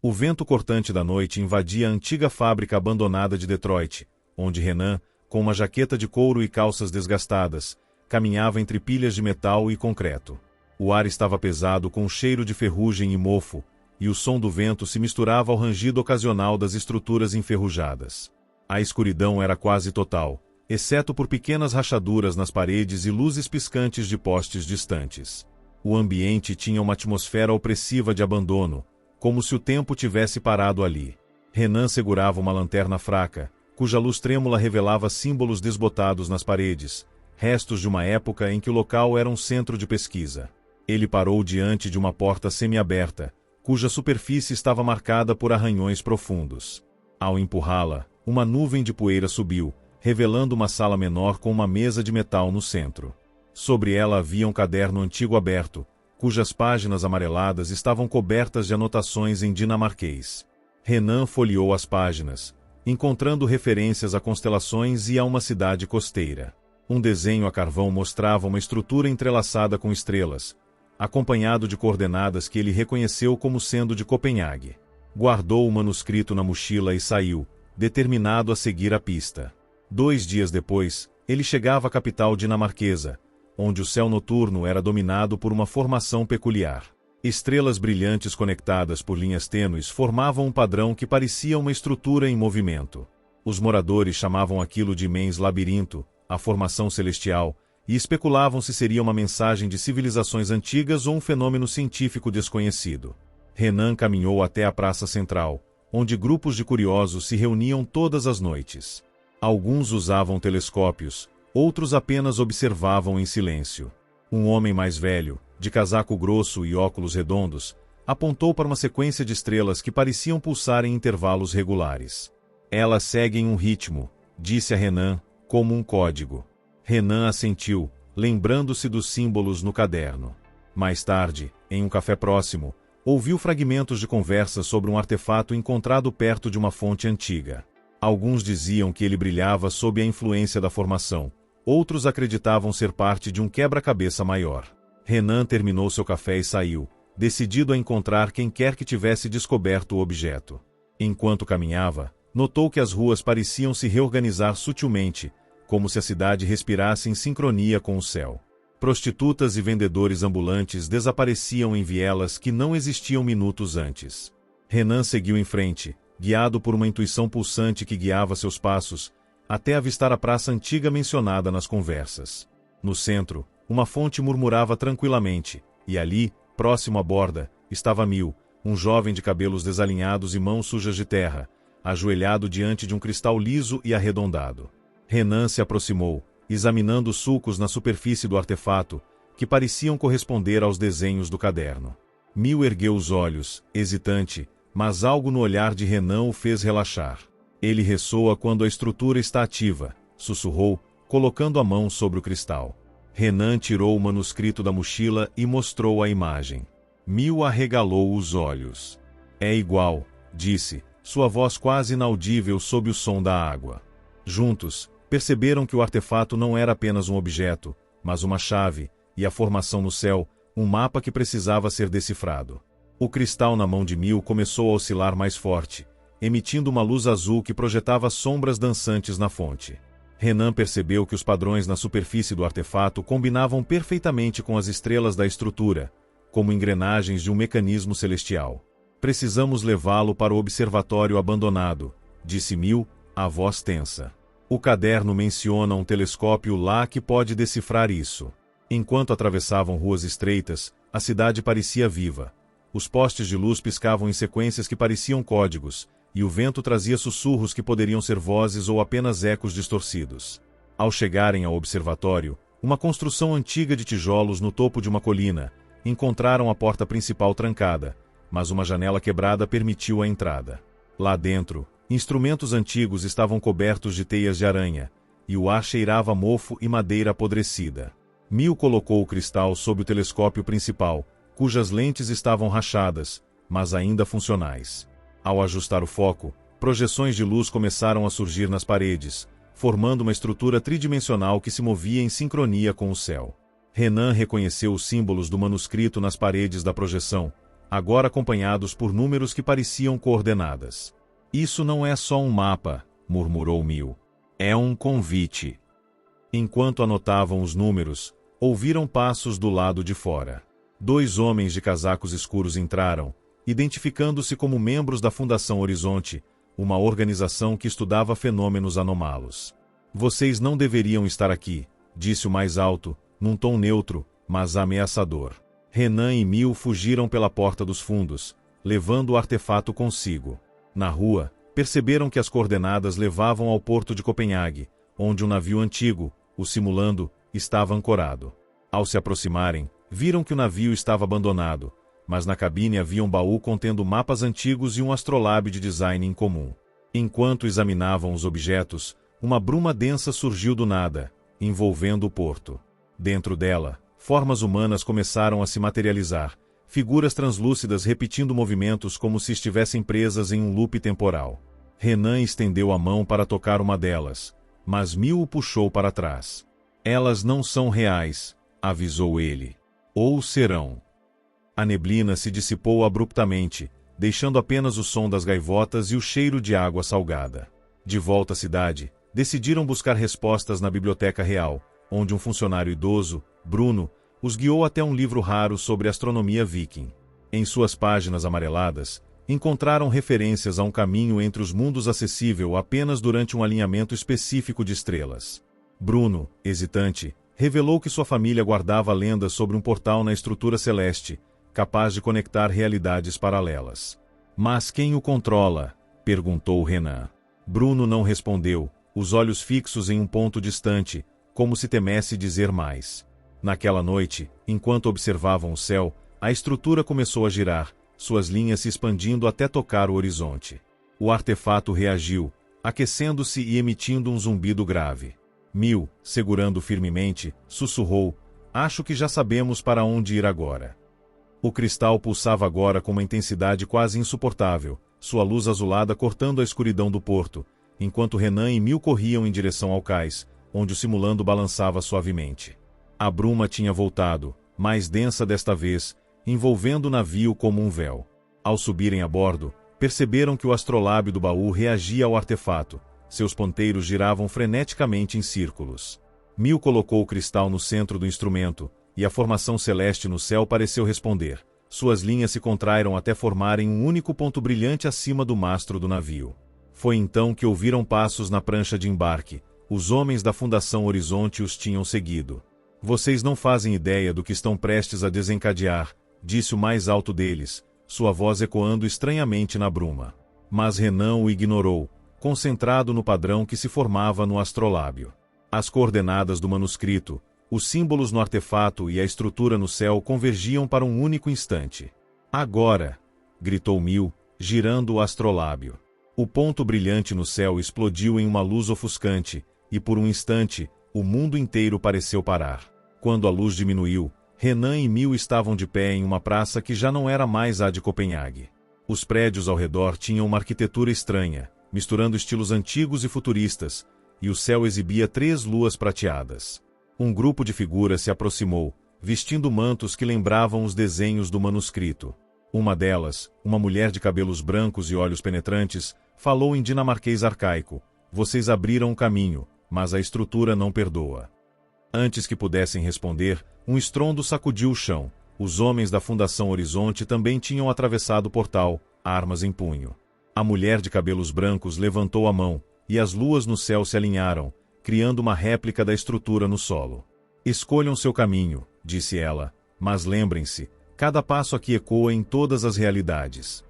O vento cortante da noite invadia a antiga fábrica abandonada de Detroit, onde Renan, com uma jaqueta de couro e calças desgastadas, caminhava entre pilhas de metal e concreto. O ar estava pesado com um cheiro de ferrugem e mofo, e o som do vento se misturava ao rangido ocasional das estruturas enferrujadas. A escuridão era quase total, exceto por pequenas rachaduras nas paredes e luzes piscantes de postes distantes. O ambiente tinha uma atmosfera opressiva de abandono, como se o tempo tivesse parado ali. Renan segurava uma lanterna fraca, cuja luz trêmula revelava símbolos desbotados nas paredes, restos de uma época em que o local era um centro de pesquisa. Ele parou diante de uma porta semiaberta, cuja superfície estava marcada por arranhões profundos. Ao empurrá-la, uma nuvem de poeira subiu, revelando uma sala menor com uma mesa de metal no centro. Sobre ela havia um caderno antigo aberto, cujas páginas amareladas estavam cobertas de anotações em dinamarquês. Renan folheou as páginas, encontrando referências a constelações e a uma cidade costeira. Um desenho a carvão mostrava uma estrutura entrelaçada com estrelas, acompanhado de coordenadas que ele reconheceu como sendo de Copenhague. Guardou o manuscrito na mochila e saiu, determinado a seguir a pista. 2 dias depois, ele chegava à capital dinamarquesa, onde o céu noturno era dominado por uma formação peculiar. Estrelas brilhantes conectadas por linhas tênues formavam um padrão que parecia uma estrutura em movimento. Os moradores chamavam aquilo de imens labirinto, a formação celestial, e especulavam se seria uma mensagem de civilizações antigas ou um fenômeno científico desconhecido. Renan caminhou até a praça central, onde grupos de curiosos se reuniam todas as noites. Alguns usavam telescópios, outros apenas observavam em silêncio. Um homem mais velho, de casaco grosso e óculos redondos, apontou para uma sequência de estrelas que pareciam pulsar em intervalos regulares. Elas seguem um ritmo, disse a Renan, como um código. Renan assentiu, lembrando-se dos símbolos no caderno. Mais tarde, em um café próximo, ouviu fragmentos de conversa sobre um artefato encontrado perto de uma fonte antiga. Alguns diziam que ele brilhava sob a influência da formação, outros acreditavam ser parte de um quebra-cabeça maior. Renan terminou seu café e saiu, decidido a encontrar quem quer que tivesse descoberto o objeto. Enquanto caminhava, notou que as ruas pareciam se reorganizar sutilmente, como se a cidade respirasse em sincronia com o céu. Prostitutas e vendedores ambulantes desapareciam em vielas que não existiam minutos antes. Renan seguiu em frente, guiado por uma intuição pulsante que guiava seus passos, até avistar a praça antiga mencionada nas conversas. No centro, uma fonte murmurava tranquilamente, e ali, próximo à borda, estava Mil, um jovem de cabelos desalinhados e mãos sujas de terra, ajoelhado diante de um cristal liso e arredondado. Renan se aproximou, examinando os sulcos na superfície do artefato, que pareciam corresponder aos desenhos do caderno. Mil ergueu os olhos, hesitante, mas algo no olhar de Renan o fez relaxar. Ele ressoa quando a estrutura está ativa, sussurrou, colocando a mão sobre o cristal. Renan tirou o manuscrito da mochila e mostrou a imagem. Mil arregalou os olhos. É igual, disse, sua voz quase inaudível sob o som da água. Juntos, perceberam que o artefato não era apenas um objeto, mas uma chave, e a formação no céu, um mapa que precisava ser decifrado. O cristal na mão de Mil começou a oscilar mais forte, emitindo uma luz azul que projetava sombras dançantes na fonte. Renan percebeu que os padrões na superfície do artefato combinavam perfeitamente com as estrelas da estrutura, como engrenagens de um mecanismo celestial. Precisamos levá-lo para o observatório abandonado, disse Mil, a voz tensa. O caderno menciona um telescópio lá que pode decifrar isso. Enquanto atravessavam ruas estreitas, a cidade parecia viva. Os postes de luz piscavam em sequências que pareciam códigos, e o vento trazia sussurros que poderiam ser vozes ou apenas ecos distorcidos. Ao chegarem ao observatório, uma construção antiga de tijolos no topo de uma colina, encontraram a porta principal trancada, mas uma janela quebrada permitiu a entrada. Lá dentro, instrumentos antigos estavam cobertos de teias de aranha, e o ar cheirava a mofo e madeira apodrecida. Mil colocou o cristal sob o telescópio principal, cujas lentes estavam rachadas, mas ainda funcionais. Ao ajustar o foco, projeções de luz começaram a surgir nas paredes, formando uma estrutura tridimensional que se movia em sincronia com o céu. Renan reconheceu os símbolos do manuscrito nas paredes da projeção, agora acompanhados por números que pareciam coordenadas. Isso não é só um mapa, murmurou Mil. É um convite. Enquanto anotavam os números, ouviram passos do lado de fora. 2 homens de casacos escuros entraram, identificando-se como membros da Fundação Horizonte, uma organização que estudava fenômenos anômalos. Vocês não deveriam estar aqui, disse o mais alto, num tom neutro, mas ameaçador. Renan e Mil fugiram pela porta dos fundos, levando o artefato consigo. Na rua, perceberam que as coordenadas levavam ao porto de Copenhague, onde um navio antigo, o Simulando, estava ancorado. Ao se aproximarem, viram que o navio estava abandonado, mas na cabine havia um baú contendo mapas antigos e um astrolábio de design incomum. Enquanto examinavam os objetos, uma bruma densa surgiu do nada, envolvendo o porto. Dentro dela, formas humanas começaram a se materializar, figuras translúcidas repetindo movimentos como se estivessem presas em um loop temporal. Renan estendeu a mão para tocar uma delas, mas Mil o puxou para trás. Elas não são reais, avisou ele. Ou serão. A neblina se dissipou abruptamente, deixando apenas o som das gaivotas e o cheiro de água salgada. De volta à cidade, decidiram buscar respostas na Biblioteca Real, onde um funcionário idoso, Bruno, os guiou até um livro raro sobre astronomia viking. Em suas páginas amareladas, encontraram referências a um caminho entre os mundos acessível apenas durante um alinhamento específico de estrelas. Bruno, hesitante, revelou que sua família guardava lendas sobre um portal na estrutura celeste, capaz de conectar realidades paralelas. Mas quem o controla? Perguntou Renan. Bruno não respondeu, os olhos fixos em um ponto distante, como se temesse dizer mais. Naquela noite, enquanto observavam o céu, a estrutura começou a girar, suas linhas se expandindo até tocar o horizonte. O artefato reagiu, aquecendo-se e emitindo um zumbido grave. Mil, segurando firmemente, sussurrou, acho que já sabemos para onde ir agora. O cristal pulsava agora com uma intensidade quase insuportável, sua luz azulada cortando a escuridão do porto, enquanto Renan e Mil corriam em direção ao cais, onde o Simulando balançava suavemente. A bruma tinha voltado, mais densa desta vez, envolvendo o navio como um véu. Ao subirem a bordo, perceberam que o astrolábio do baú reagia ao artefato, seus ponteiros giravam freneticamente em círculos. Mil colocou o cristal no centro do instrumento, e a formação celeste no céu pareceu responder. Suas linhas se contraíram até formarem um único ponto brilhante acima do mastro do navio. Foi então que ouviram passos na prancha de embarque. Os homens da Fundação Horizonte os tinham seguido. Vocês não fazem ideia do que estão prestes a desencadear, disse o mais alto deles, sua voz ecoando estranhamente na bruma. Mas Renan o ignorou, concentrado no padrão que se formava no astrolábio. As coordenadas do manuscrito, os símbolos no artefato e a estrutura no céu convergiam para um único instante. Agora! Gritou Mil, girando o astrolábio. O ponto brilhante no céu explodiu em uma luz ofuscante, e por um instante, o mundo inteiro pareceu parar. Quando a luz diminuiu, Renan e Mil estavam de pé em uma praça que já não era mais a de Copenhague. Os prédios ao redor tinham uma arquitetura estranha, misturando estilos antigos e futuristas, e o céu exibia 3 luas prateadas. Um grupo de figuras se aproximou, vestindo mantos que lembravam os desenhos do manuscrito. Uma delas, uma mulher de cabelos brancos e olhos penetrantes, falou em dinamarquês arcaico. Vocês abriram o caminho, mas a estrutura não perdoa. Antes que pudessem responder, um estrondo sacudiu o chão. Os homens da Fundação Horizonte também tinham atravessado o portal, armas em punho. A mulher de cabelos brancos levantou a mão, e as luas no céu se alinharam, criando uma réplica da estrutura no solo. Escolham seu caminho, disse ela, mas lembrem-se, cada passo aqui ecoa em todas as realidades.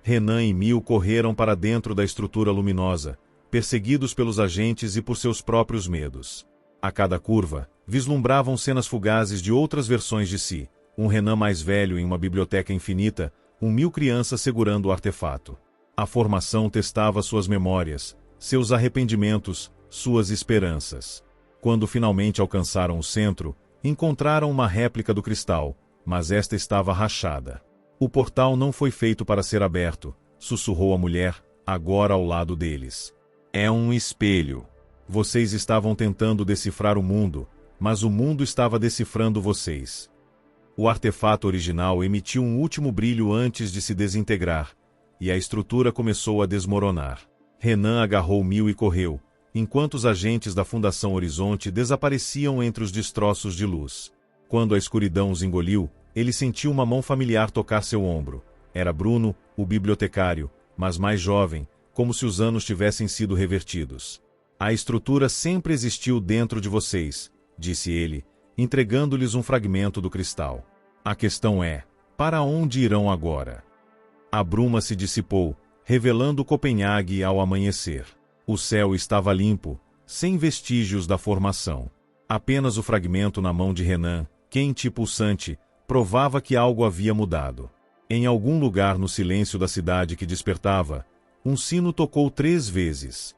Renan e Mil correram para dentro da estrutura luminosa, perseguidos pelos agentes e por seus próprios medos. A cada curva, vislumbravam cenas fugazes de outras versões de si, um Renan mais velho em uma biblioteca infinita, um Mil crianças segurando o artefato. A formação testava suas memórias, seus arrependimentos, suas esperanças. Quando finalmente alcançaram o centro, encontraram uma réplica do cristal, mas esta estava rachada. O portal não foi feito para ser aberto, sussurrou a mulher, agora ao lado deles. É um espelho. Vocês estavam tentando decifrar o mundo, mas o mundo estava decifrando vocês. O artefato original emitiu um último brilho antes de se desintegrar, e a estrutura começou a desmoronar. Renan agarrou Mil e correu, enquanto os agentes da Fundação Horizonte desapareciam entre os destroços de luz. Quando a escuridão os engoliu, ele sentiu uma mão familiar tocar seu ombro. Era Bruno, o bibliotecário, mas mais jovem, como se os anos tivessem sido revertidos. A estrutura sempre existiu dentro de vocês, disse ele, entregando-lhes um fragmento do cristal. A questão é, para onde irão agora? A bruma se dissipou, revelando Copenhague ao amanhecer. O céu estava limpo, sem vestígios da formação. Apenas o fragmento na mão de Renan, quente e pulsante, provava que algo havia mudado. Em algum lugar no silêncio da cidade que despertava, um sino tocou 3 vezes.